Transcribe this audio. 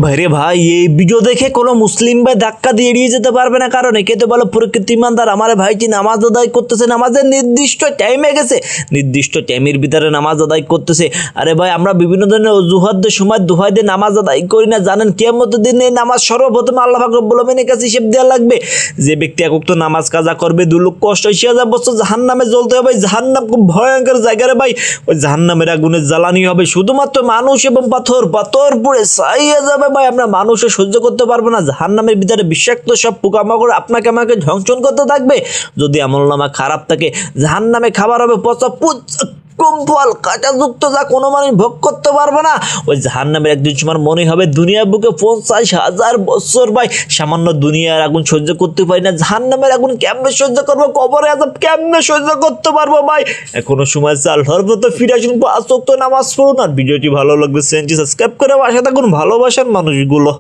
ভাই রে ভাই, এই ভিডিও দেখে কোনো মুসলিম ভাই ধাক্কা দিয়ে এড়িয়ে যেতে পারবে না, কারণ একে তো বলো প্রকৃতি ইমানদার। আমার ভাইটি নামাজ আদায় করতেছে, নামাজের নির্দিষ্ট টাইমে গেছে, নির্দিষ্ট টাইমের ভিতরে নামাজ আদায় করতেছে। আরে ভাই, আমরা বিভিন্ন ধরনের অজুহাতের সময় দোহাই দিয়ে নামাজ আদায় করি না, জানেন? কিয়ামতের দিনে এই নামাজ সর্বপ্রথম আল্লাহ পাক রব্বুল আমিনের কাছে হিসেব দেওয়া লাগবে। যে ব্যক্তি এক ওয়াক্ত নামাজ কাজা করবে 2,80,000 বছর জাহান্নামে জ্বলতে হবে। জাহান্নাম খুব ভয়ঙ্কর জায়গা রে ভাই, ওই জাহান্নামের আগুনের জ্বালানি হবে শুধুমাত্র মানুষ এবং পাথর। পাথর পুড়ে ছাইয়া যাবে ভাই, আমরা মানুষে সহ্য করতে পারবো না। জাহান্নামের ভিতরে বিষাক্ত সব পোকামাকড় আপনাকে আমাকে ধ্বংসন করতে থাকবে। যদি আমলনামা খারাপ থাকে, জাহান্নামে খাবার হবে পচা ফল কাঁচাযুক্ত, যা কোনো মানুষ ভোগ করতে পারবে না। ওই জাহান্নামের একদিন সময় মনে হবে দুনিয়ার বুকে 50,000 বছর ভাই সামান্য দুনিয়ার আগুন সহ্য করতে পারি না, জাহান্নামের আগুন কেমনে সহ্য করবো, কবরে আযাব কেমনে সহ্য করতে পারবো ভাই? এখনো সময় আছে, আল্লাহর পথে ফিরে আসুন, 5 ওয়াক্ত নামাজ পড়ুন। আর ভিডিওটি ভালো লাগবে চ্যানেলটি সাবস্ক্রাইব করে পাশে থাকুন, ভালোবাসার মানুষগুলো।